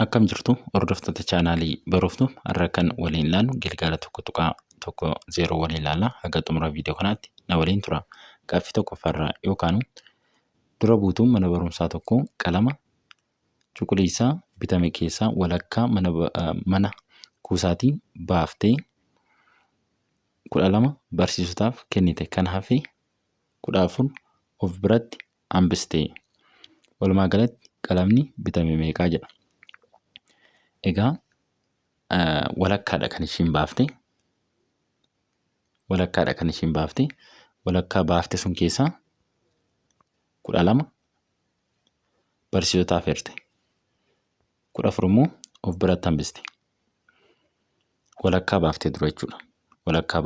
Akkam jirtu hordoftoota chaanaalii Baruuftuu har'a kan waliin ilaallu Gilgaala 1.10 waliin ilaalla. Haga xumura viidiyoo kanaatti na waliin tura. Gaaffii tokkoffaarraa yookaan dura buutuun mana barumsaa tokko qalama cuquliisaa bitame keessaa walakkaa mana kuusaatii baaftee 12 barsiisotaaf kennite. Kan hafe 14 of biratti hambiste. Walumaa galatti qalamni bitame meeqaa jedha. Egaa walakkaadha kan ishiin baafte. Walakkaa baafte sun keessaa 12 barsiisotaaf herte. 14 immoo of biratti hambiste. Walakkaa baaftee dura jechuudha. Walakkaa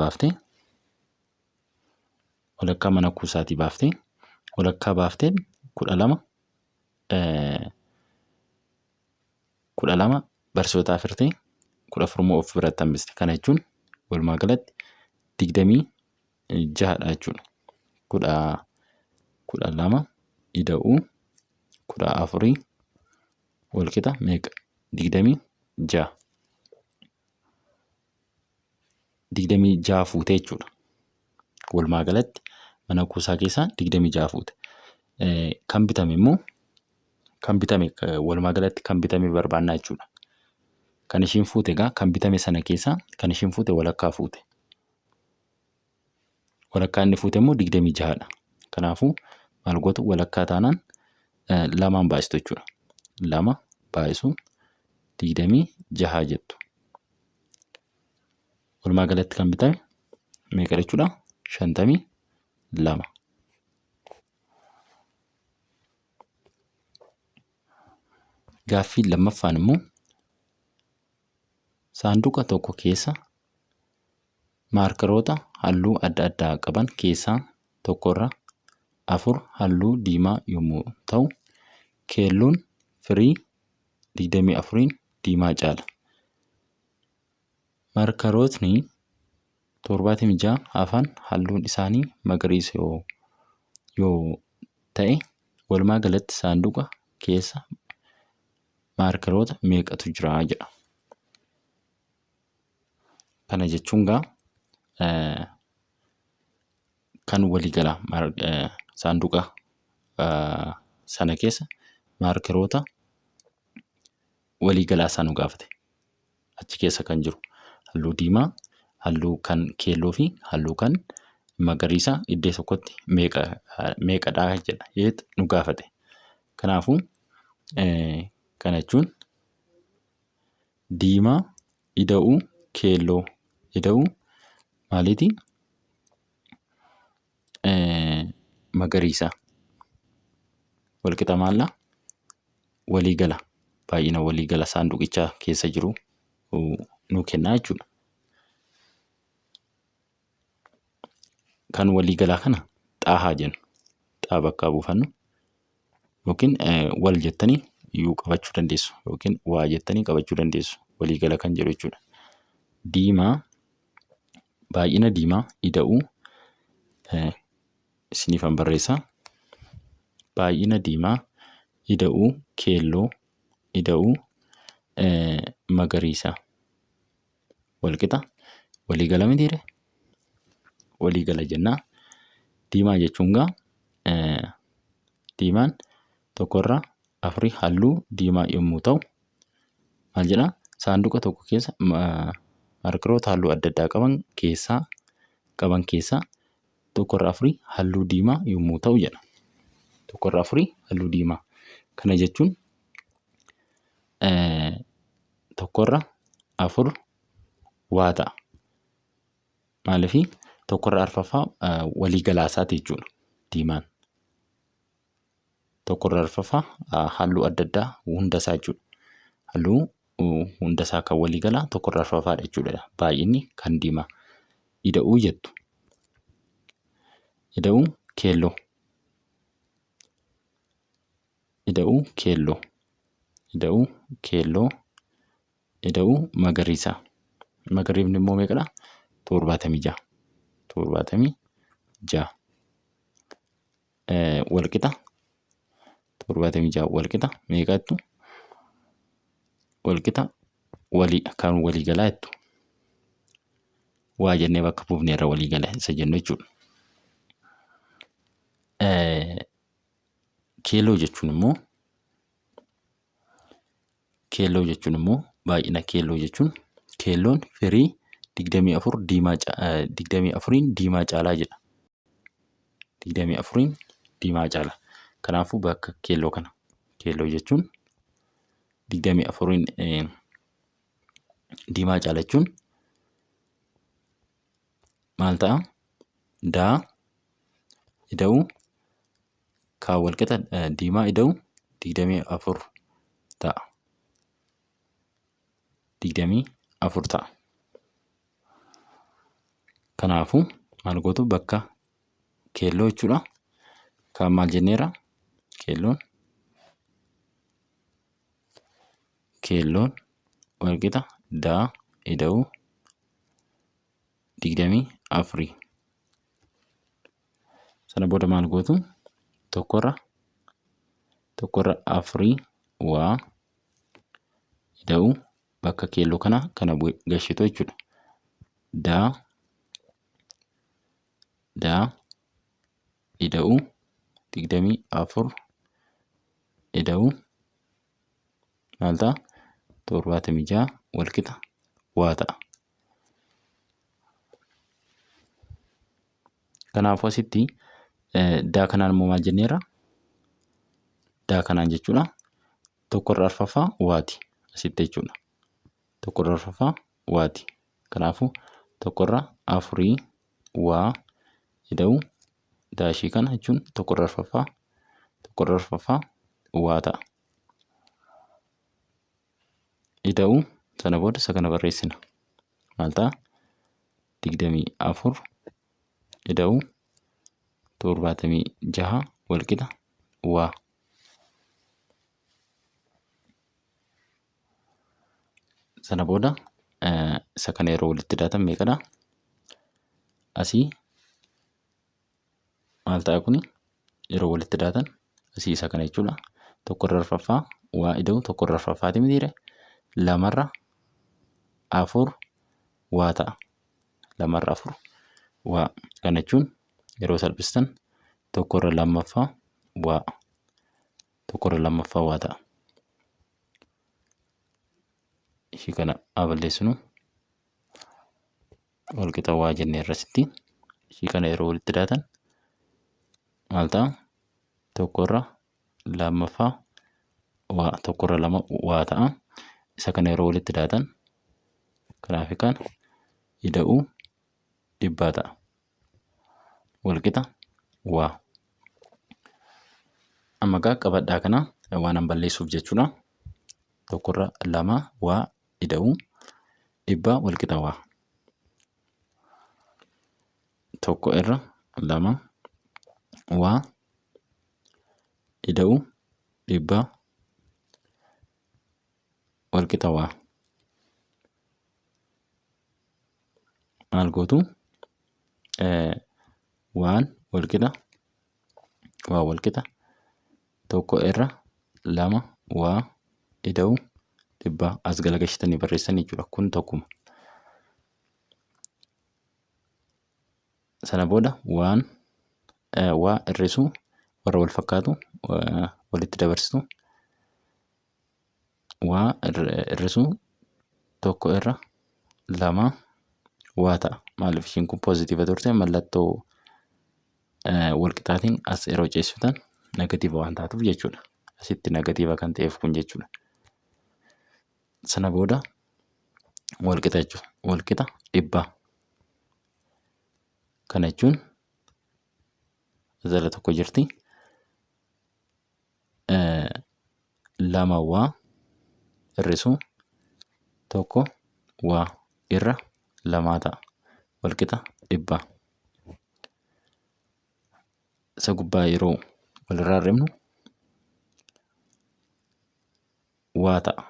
mana kuusaatii baaftee. Walakkaa baaftee 12 barsiisotaaf herte. 14 immoo of biratti hambiste. Kana jechuun walumaa galatti 26dha jechuudha. 12 ida'uu 14 walqixa meeqa? 26. 26 fuute jechuudha. Walumaa galatti mana kuusaa keessaa 26 fuute. Kan bitame immoo walumaa galatti kan bitame barbaannaa jechuudha. Kan ishiin fuute egaa kan bitame sana keessaa kan ishiin fuute walakkaa fuute. Walakkaa inni fuute immoo 26dha. Kanaafuu maal gootu walakkaa taanaan 2 baasitu jechuudha. 2 baay'isu 26 jettu. Walumaa galatti kan bitame meeqa jechuudha? 52. Gaaffii lammaffaan immoo saanduqa tokko keessa maarkaroota halluu adda addaa qaban keessaa tokkorra 4 halluu diimaa yommuu ta'u, keelloon firii 24 diimaa caala. Maarkarootni 76 hafan halluun isaanii magariisa yoo ta'e, walumaa galatti saanduqa keessa maarkaroota meeqatu jira jedha. Kana jechuun kan waliigalaa saanduqa sana keessa maarkaroota waliigalaa isaa nu gaafate. Achi keessa kan jiru halluu diimaa, halluu kan keelloo fi halluu kan magariisa iddoo tokkotti meeqadhaa jedha nu gaafate. Kanaafuu kana jechuun diimaa, ida'uu, keelloo. Ida'uu maaliiti? Magariisa. Walqixa maallaa? Waliigala. Baay'ina waliigala saanduqichaa keessa jiru nu kennaa jechuudha. Kan waliigalaa kana xaahaa jennu. Xaa bakka buufannu yookiin wal jettanii iyyuu qabachuu dandeessu yookiin waa jettanii qabachuu dandeessu. Waliigala kan jedhu jechuudha. Diimaa, baay'ina diimaa, ida'uu isiniifan barreessaa. Baay'ina diimaa, ida'uu, keelloo, ida'uu magariisa. Walqixa waliigala mitiire? Waliigala jennaa. Diimaa jechuun diimaan tokkorraa 4 halluu diimaa yommuu ta'u, maal jedhaa? Saanduqa tokko keessa maarkaroota halluu adda addaa qaban keessaa tokkorraa 4 halluu diimaa yommuu ta'u jedha. Tokkorraa 4 halluu diimaa. Kana jechuun tokkorra 4 waa ta'a. Maaliifii tokkorra 4ffaa waliigalaa isaati jechuudha diimaan. Tokkorra 4ffaa halluu adda addaa hundasaa jechuudha. Halluu hundasaa kan waliigalaa tokkorra 4ffaadha jechuudha. Baay'inni kan diimaa. Ida'uu jettu. Ida'uu keelloo. Ida'uu keelloo. Ida'uu keelloo. Ida'uu magariisa. Magariifni immoo meeqadha? 76. 76. Walqixa 76 walqixa meeqattu? walqixa kan waliigalaa jettu. Waa jennee bakka buufnee irra waliigala isa jennu jechuudha. Keelloo jechuun immoo baay'ina keelloo jechuun keelloon firii 24 diimaa caalaa jedha. 24 diimaa caala. Kanaafuu bakka keelloo kana keelloo jechuun 24 diimaa caala jechuun maal ta'a? Daa ida'uu kaan walqixa diimaa ida'uu 24 ta'a. 24 ta'a. Kanaafuu maal gootu bakka keelloo jechuudha. Kaan maal jenneera? Keelloon walqixa daa ida'uu 24. Sana booda maal gootu? Tokkorra afurii waa ida'uu bakka keelloo kana gashitu jechuudha. Daa ida'uu 24 ida'uu maal ta'a? 76 walqixa waa ta'a. Kanaafuu asitti daa kanaan immoo maal jenneera? Daa kanaan jechuudha tokkorra arfaffaa waati asitti jechuudha. Tokkorra arfaffaa waati. Kanaafuu tokkorra afurii waa ida'uu daashii kana jechuun tokkorra arfaffaa waa ta'a. Ida'uu sana booda isa kana barreessina. Maal ta'a? 24 ida'uu 76 walqixa waa. Sana booda isa kana yeroo walitti daatan meeqadha? Asii maal ta'a kuni? Yeroo walitti daatan asii isa kana jechuudha. Tokkorra arfaffaa waa ida'uu tokkorra arfaffaati mitiire? Lamarra afur waa ta'a. Lamarra afur waa. Kana jechuun yeroo salphistan tokkorra lammaffaa waa. Tokkorra lammaffaa waa ta'a. Ishii kana haa balleessinu. Walqixa waa jennee irratti ishii kana yeroo walitti daatan maal ta'a? Tokkorra lammaffaa waa. Tokkorra lama waa ta'a. Isa kana yeroo walitti daatan kanaaf kan ida'uu 100 ta'a. Walqixa waa. Amma gaa qabadhaa kana waan an balleessuuf jechuudha. Tokkorra lama waa ida'uu 100 walqixa waa. Tokko irra lama waa ida'uu 100 walqixa waa. Maal gootu? Waan walqixa waa walqixa tokko irra lama waa ida'uu 100 as galagalchitanii barreessanii jechuudha. Kun tokkuma. Sana booda waa hir'isuu warra wal fakkaatu walitti dabarsitu. Waa hir'isuu tokko irra lama waa ta'a. Maaliif ishiin kun poozitiiva turte mallattoo walqixaatiin as yeroo ceessitan negatiiva waan taatuuf jechuudha. Asitti negatiiva kan ta'eef kun jechuudha. Sana booda walqixa jechuudha. Walqixa 100. Kana jechuun jala tokko jirti. Lama waa hir'isuu tokko waa irra lamaa ta'a. Walqixa 100. Isa gubbaa yeroo walirraa hir'ifnu waa ta'a.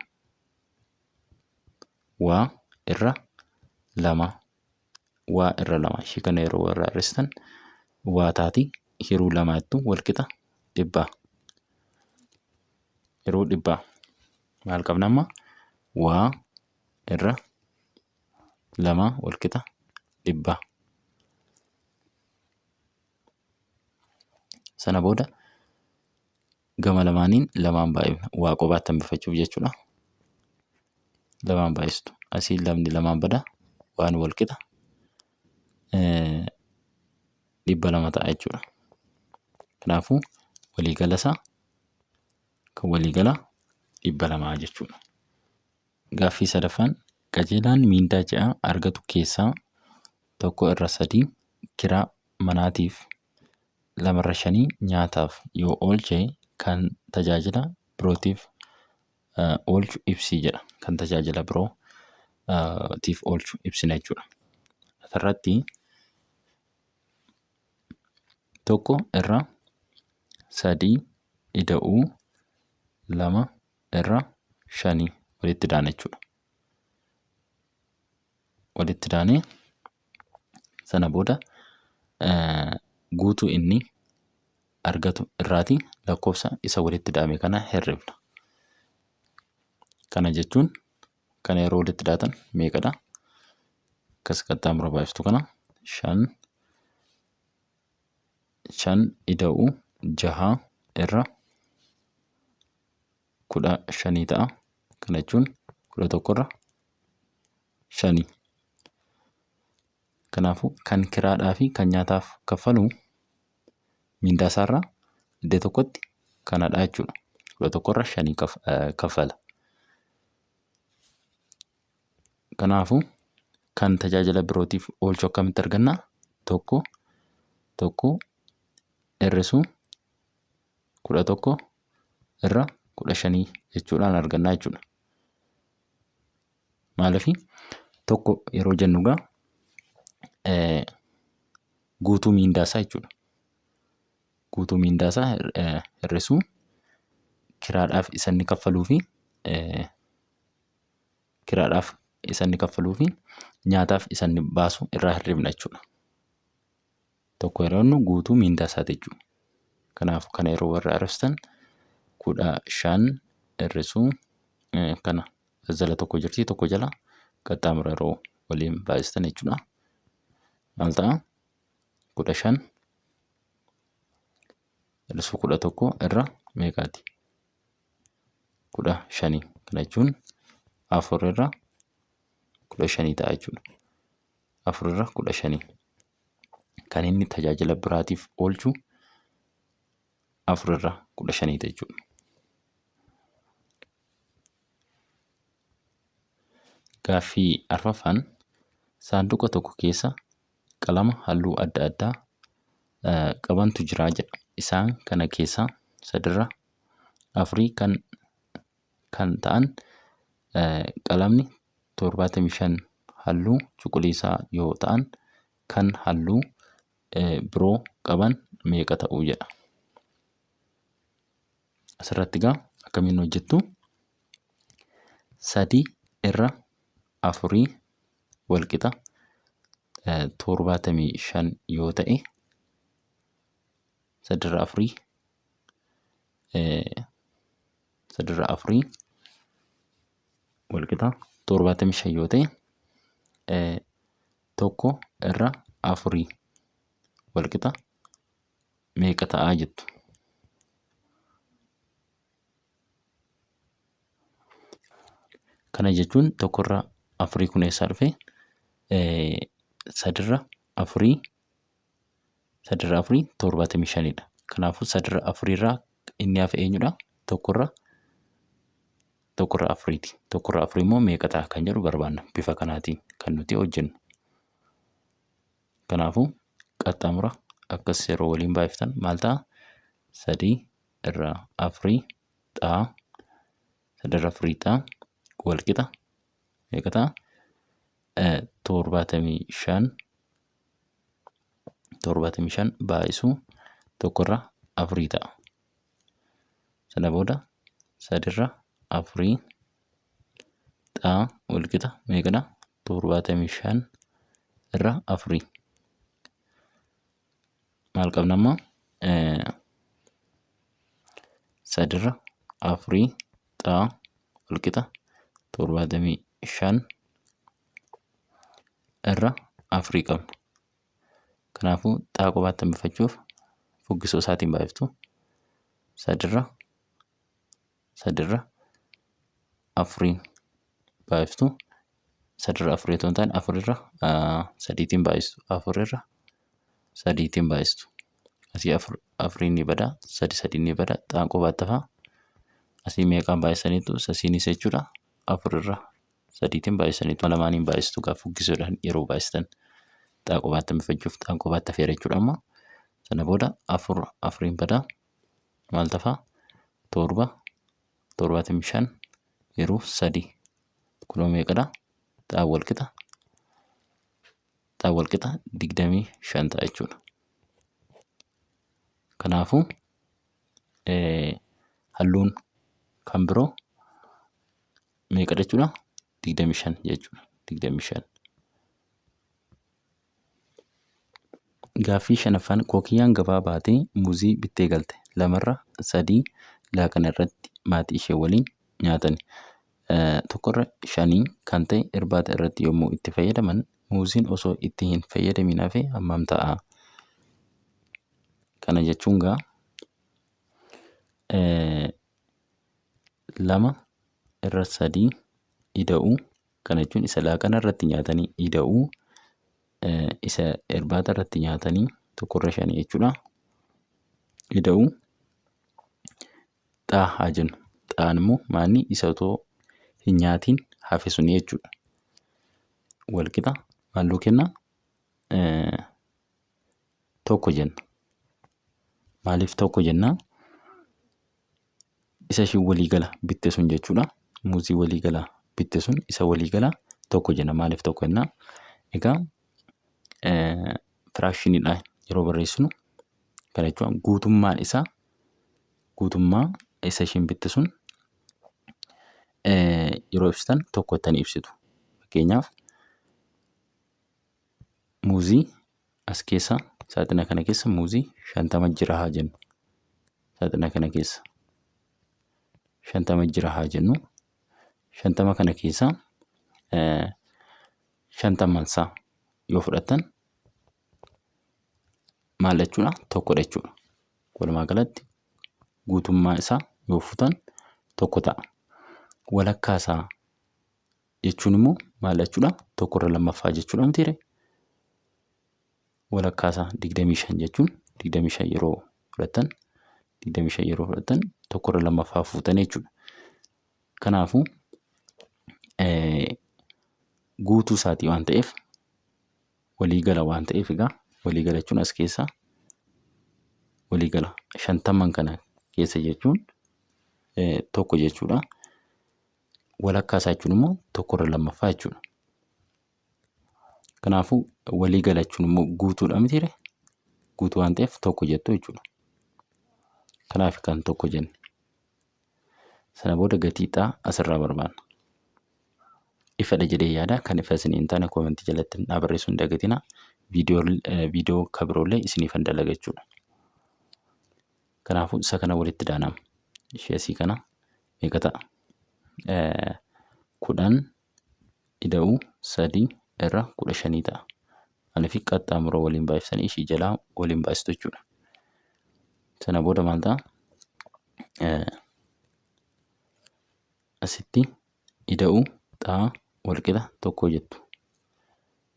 Waa irra lama. Waa irra lama. Ishii kana yeroo walirraa hir'istan waa taati. Hiruu lamaa jettu walqixa 100. Yeroo 100 maal qabna amma? waa irra lama wal qixa dhibba. Sana booda gama lamaaniin lamaan baay'ifna. Waa qobaatti hambifachuuf jechuudha. Lamaan baay'istu. Asiin lamni lamaan bada waan wal qixa dhibba lama ta'a jechuudha. Kanaafuu waliigala isaa kan waliigala dhibba lamaa jechuudha. Gaaffii sadaffaan qajeelaan miindaa ja'a argatu keessaa tokko irra sadii kiraa manaatiif, lamarra shanii nyaataaf yoo oolche kan tajaajila birootiif oolchu ibsi jedha. Kan tajaajila birootiif oolchu ibsina jechuudha. Asirratti tokko irra sadii ida'uu lama irra shanii walitti daana jechuudha. Walitti daanee sana booda guutuu inni argatu irraati lakkoofsa isa walitti daame kana herrifna. Kana jechuun kana yeroo walitti daatan meeqadha? Akkas qaxxaamura baay'iftu kana shan ida'uu jaha irra 15 ta'a. Kana jechuun 11 irra 5. Kanaafuu kan kiraadhaa fi kan nyaataaf kaffalu mindaa isaarraa iddoo tokkotti kanadha jechuudha. 11 irra 5 kaffala. Kanaafuu kan tajaajila birootiif oolchu akkamitti arganna? Tokko hir'isuu 11 irra 15 jechuudhaan argannaa jechuudha. Maaliif tokko yeroo jennu guutuu miindaasaa jechuudha. Guutuu miindaasaa hir'isuu kiraadhaaf isa inni kaffaluu fi nyaataaf isa inni baasu irraa hir'ifna jechuudha. Tokko yeroo jennu guutuu miindaasaati jechuudha. Kanaafuu kana yeroo warra hir'istan 15 hir'isuu kana jala tokko jirti tokko jala qaxxaamura yeroo waliin baay'istan jechuudha. Maal ta'a? 15 hir'isuu 11 irra meeqaati? 15. Kana jechuun 4 irra 15 ta'a jechuudha. 4 irra 15. Kan inni tajaajila biraatiif oolchu 4 irra 15 jechuudha. Gaaffii arfaffaan saanduqa tokko keessa qalama halluu adda addaa qabantu jira jedha. Isaan kana keessaa sadirra afurii kan ta'an qalamni 75 halluu cuquliisaa yoo ta'an kan halluu biroo qaban meeqa ta'uu jedha. Asirratti akkamiin hojjettu? 3 irra 4 wal qixa 75 yoo ta'e 3 irra 4 wal qixa 75 yoo ta'e 1 irra 4 wal qixa meeqa ta'aa jettu. Kana jechuun 1 irra 4 kun eessaa dhufe? 3 irra 4 75dha. Kanaafuu 3 irra 4 irraa inni hafe eenyudha? 1 irra 4ti. 1 irra 4 immoo meeqa ta'a kan jedhu barbaanna. Bifa kanaatiin kan nuti hojjennu. Kanaafuu qaxxaamura akkas yeroo waliin baay'iftan maal ta'a? 3 irra 4 ta'a. 3 irra 4 ta'a. Wal qixa meeqa ta'a? 75 baay'isuu 1 irra 4 ta'a. Sana booda 3 irra 4 ta'a wal qixa meeqadha? 75 irra 4. Maal qabna amma? 3 irra 4 ta'a wal qixa 75 irra 4 qabna. Kanaafuu xaa kophaatti hambifachuuf fuggisoo isaatiin baay'iftu 3 irra 4 baay'iftu 3 irra 4 otoo hin taane 4 irra 3tiin baay'istu 4 irra 3tiin baay'istu. Asii 4 ni bada 3 ni bada xaan kophaatti hafaa. Asii meeqaan baay'isaniitu sasiinis jechuudha 4 irra 3tiin baay'isaniitu lamaaniin baay'istu gaafa fuggisoodhaan yeroo baay'istan xaa kophaatti hambifachuuf xaan kophaatti hafeera jechuudha. Amma sana booda 4 bada maal tafaa 75 yeroo 3 kunoo meeqadha xaan walqixa 25 ta'a jechuudha. Kanaafuu halluun kan biroo meeqadha jechuudha 25 jechuudha 25. Gaaffii 5ffaan Kookiyyaan gabaa baatee muuzii bittee galte 2 irra 3 laaqana irratti maatii ishee waliin nyaatani. 1 irra 5 kan ta'e irbaata irratti yommuu itti fayyadaman muuziin osoo itti hin fayyadamin hafee hammam ta'a? Kana jechuun 2 irra 3 ida'uu kana jechuun isa laaqana irratti nyaatanii ida'uu isa irbaata irratti nyaatanii 1 irra 5 jechuudha. Ida'uu xaa haa jennu. Xaan immoo maanni isa otoo hin nyaatiin hafe suni jechuudha. Walqixa maalluu kenna 1 jenna. Maaliif 1 jennaa? Isa ishii waliigala bitte sun jechuudha. Muuzii waliigala bitte sun isa waliigala 1 jenna. Maaliif 1 jennaa? Egaa firaakshiniidhaan yeroo barreessinu kana jechuun guutummaa isa ishiin bitte sun yeroo ibsitan 1 jettanii ibsitu. Fakkeenyaaf muuzii as keessa saaxina kana keessa muuzii 50 jira haa jennu. Saaxina kana keessa 50 jira haa jennu. 50 kana keessa 50 isaa yoo fudhattan maal jechuudha? 1 jechuudha. Walumaa galatti guutummaa isaa yoo fuutan 1 ta'a. Walakkaa isaa jechuun immoo maal jechuudha? 1 irra lammaffaa jechuudha mitiire. Walakkaa isaa 25 jechuun 25 yeroo fudhattan 1 irra lammaffaa fuutan jechuudha. Kanaafuu guutuu isaatii waan ta'eef waliigala waan ta'eef egaa waliigala jechuun as keessa waliigala 50 kana keessa jechuun 1 jechuudha. Walakkaa isaa jechuun immoo 1 irra lammaffaa jechuudha. Kanaafuu waliigala jechuun immoo guutuudha mitiire. Guutuu waan ta'eef 1 jettu jechuudha. Kanaaf kan 1 jenne. Sana booda gatii xaa asirraa barbaanna. Ifadha jedhee yaada. Kan ifa isin hin taane koomentii jalatti naa barreessuu hin dagatinaa. Viidiyoo kabiroollee isiniifan dalaga jechuudha. Kanaafuu isa kana walitti daanama. Ishee asii kana meeqa ta'a? 10 ida'uu 3 irra 15 ta'a. Maaliif qaxxaamuroo waliin baay'isanii ishii jalaa waliin baay'istu jechuudha. Sana booda maal ta'a? Asitti ida'uu xaa walqixa 1 jettu.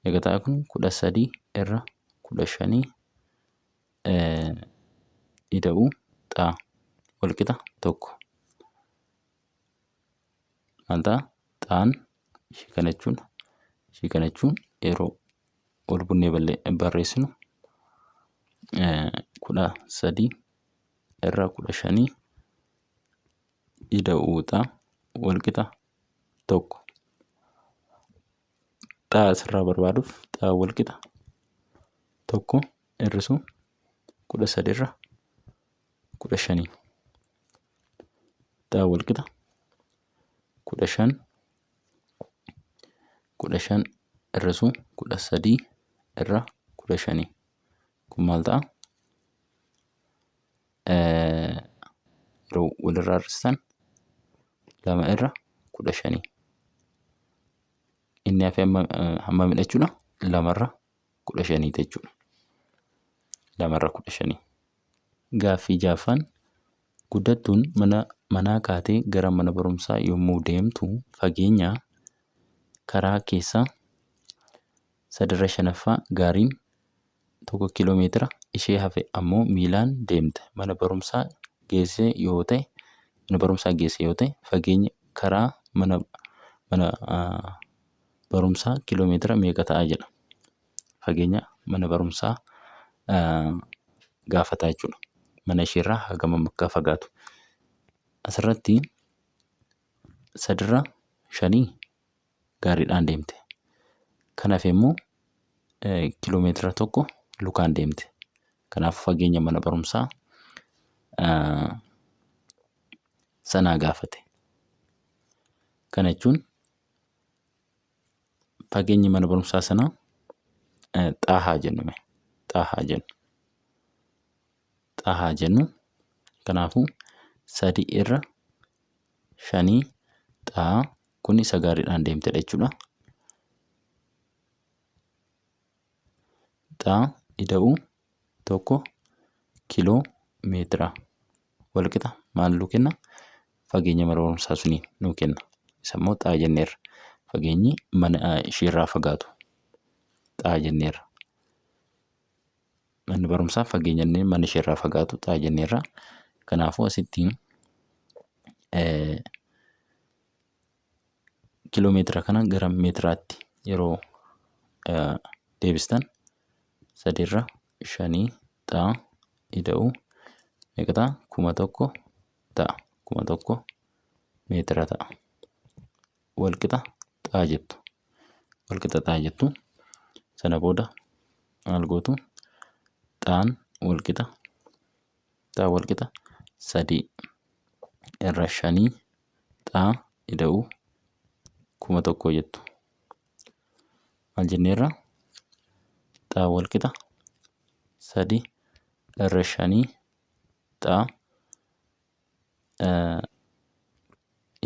Meeqa ta'a kun? 13 irra 15 ida'uu xaa walqixa 1. Maal ta'a? Xaan ishii kana jechuun yeroo ol bunnee barreessinu 13 irra 15 ida'uu xaa walqixa 1. Xaa asirraa barbaaduuf xaa walqixa 1 hir'isuu 13 irra 15. Xaa walqixa 15 hir'isuu 13 irra 15. Kun maal ta'a? Yeroo walirraa hir'istan 2 irra 15. inni hafe hammamii jechuudha? 2/15 jechuudha. 2/15. Gaaffii 6ffaan guddattuun manaa kaatee gara mana barumsaa yommuu deemtu fageenya karaa keessaa 3/5 gaariin 1 kiiloomeetira ishee hafe ammoo miilaan deemte mana barumsaa geesse yoo ta'e fageenyi karaa mana barumsaa kiiloomeetira meeqa ta'a jedha. Fageenya mana barumsaa gaafataa jechuudha. Mana isheerraa hagam akka fagaatu. Asirratti 3/5 gaariidhaan deemte. Kan hafe immoo kiiloomeetira 1 lukaan deemte. Kanaafuu fageenya mana barumsaa sanaa gaafate. Kana jechuun fageenyi mana barumsaa sanaa xaahaa jennume. Xaahaa jennu. Kanaafuu 3/5 xaa kun isa gaariidhaan deemtedha jechuudha. Xaa ida'uu 1 kiiloomeetira walqixa maal nuu kenna? Fageenya mana barumsaa sunii nuu kenna. Isa immoo xaa jenneerra. Fageenyi mana isheerraa fagaatu xaa jenneerra. Manni barumsaa fageenya inni mana isheerraa fagaatu xaa jenneerra. Kanaafuu asitti kiiloomeetira kana gara meetiraatti yeroo deebistan 3/5 xaa ida'uu meeqa ta'a? 1,000 ta'a. 1,000 meetira ta'a. Walqixa xaa jettu. Sana booda maal gootu? Xaan walqixa 3/5 xaa ida'uu 1,000 jettu. Maal jenneerra? Xaa walqixa 3/5 xaa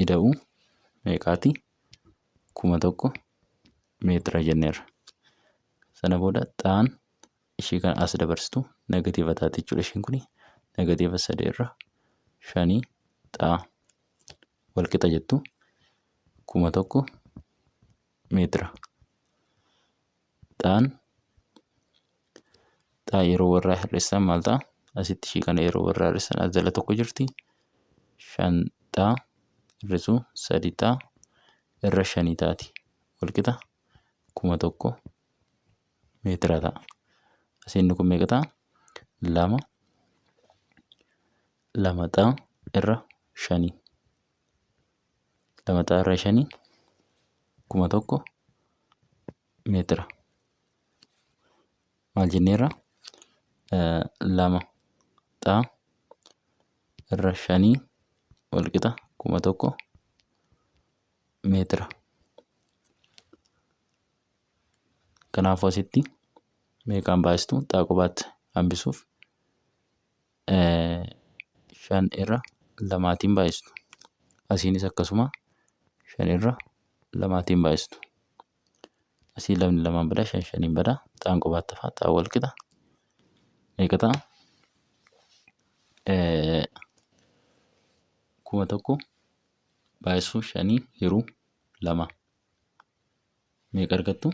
ida'uu meeqaati? 1,000 meetira jenneerra. Sana booda xaan ishee kan as dabarsitu negatiiva taati jechuudha. Isheen kuni negatiiva 3/5 xaa walqixa jettu 1,000 meetira. Xaa yeroo warraa hir'issan maal ta'a? Asitti ishee kana yeroo warraa hir'issan as jala tokko jirti. 5 xaa hir'isuu 3 xaa irra 5 taati. Walqixa 1,000 meetira ta'a. Asiin kun meeqa ta'a? 2 xaa irra 5. 2 xaa irra 5 1,000 meetira. Maal jenneerra? 2 xaa irra 5 walqixa 1,000 meetira. Kanaafuu asitti meeqaan baay'istu? Xaa qubaatti hambisuuf 5 irra 2tiin baay'istu. Asiinis akkasuma 5 irra 2tiin baay'istu. Asii 2 bada 5 bada xaan qubaatti hafaa. Xaa walqixa meeqa ta'a? 1,000 baay'isuu 5 hiruu 2 meeqa argattu?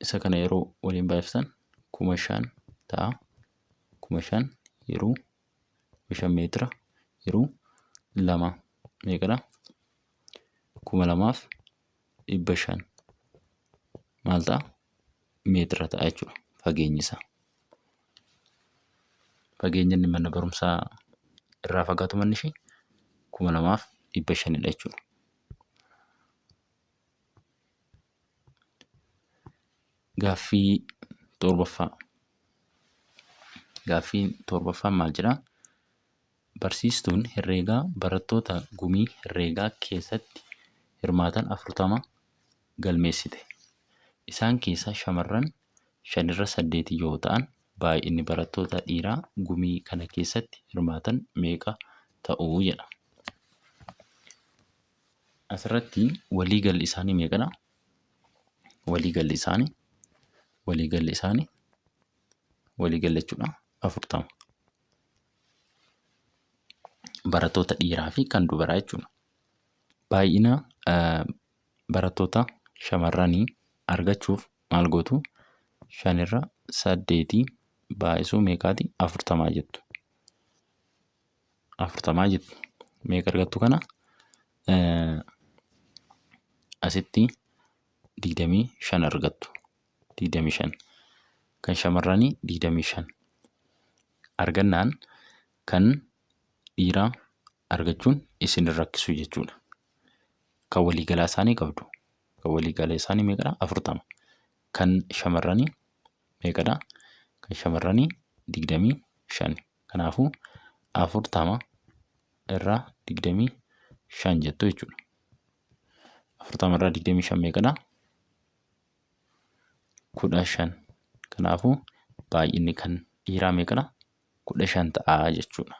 Isa kana yeroo waliin baay'iftan 5,000 ta'a. 5,000 hiruu 5 meetira hiruu 2 meeqadha? 2,500 maal ta'a? Meetira ta'a jechuudha fageenyi isaa. Fageenyi inni mana barumsaa irraa fagaatu manni ishee 2,500dha jechuudha. Gaaffii 7ffaa. Gaaffiin 7ffaan maal jedhaa? Barsiistuun herreegaa barattoota gumii herreegaa keessatti hirmaatan 40 galmeessite. Isaan keessaa shamarran 5/8 yoo ta'an baay'inni barattoota dhiiraa gumii kana keessatti hirmaatan meeqa ta'uu jedha. Asirratti waliigalli isaanii meeqadha? Waliigalli isaanii jechuudha 40. Barattoota dhiiraa fi kan dubaraa jechuudha. Baay'ina barattoota shamarranii argachuuf maal gootu? 5 irra 8 baay'isuu meeqaati? 40 jettu. 40 jettu. Meeqa argattu kana? Asitti 25 argattu. 25. Kan shamarranii 25. Argannaan kan dhiiraa argachuun isin rakkisu jechuudha. Kan waliigalaa isaanii qabdu. Kan waliigalaa isaanii meeqadha? 40. Kan shamarranii meeqadha? Kan shamarranii 25. Kanaafuu 40 irraa 25 jettu jechuudha. 40 irraa 25 meeqadha? 15. Kanaafuu baay'inni kan dhiiraa meeqadha? 15 ta'a jechuudha.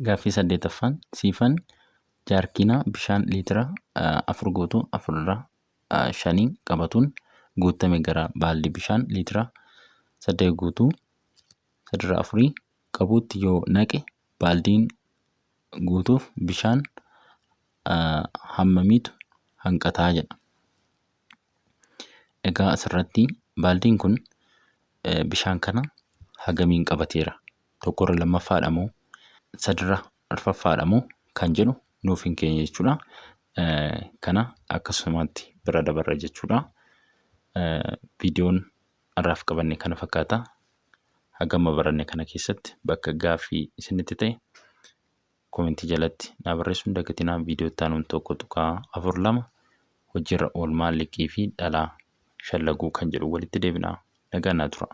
Gaaffii 8ffaan siifan jaarkiinaa bishaan liitira 4 guutuu 4 irraa 5 qabatuun guutame gara baaldii bishaan liitira 8 guutuu 3 irraa 4 qabuutti yoo naqe baaldiin guutuuf bishaan hammamiitu hanqataa jedha. Egaa asirratti baaldiin kun bishaan kana hagamiin qabateera? 1 irra 2ffaadha moo 3 irra 4ffaadha moo kan jedhu nuuf hin keenye jechuudha. Kana akkasumatti bira dabarra jechuudha. Viidiyoon har'aaf qabanne kana fakkaata. Hagama baranne kana keessatti bakka gaaffii isinitti ta'e koomentii jalatti naa barreessuu hin dagatinaa. Viidiyoo itti aanuun 1.42 hojiirra oolmaa liqii fi dhalaa shallaguu kan jedhu walitti deebinaa. Nagaan naa tura.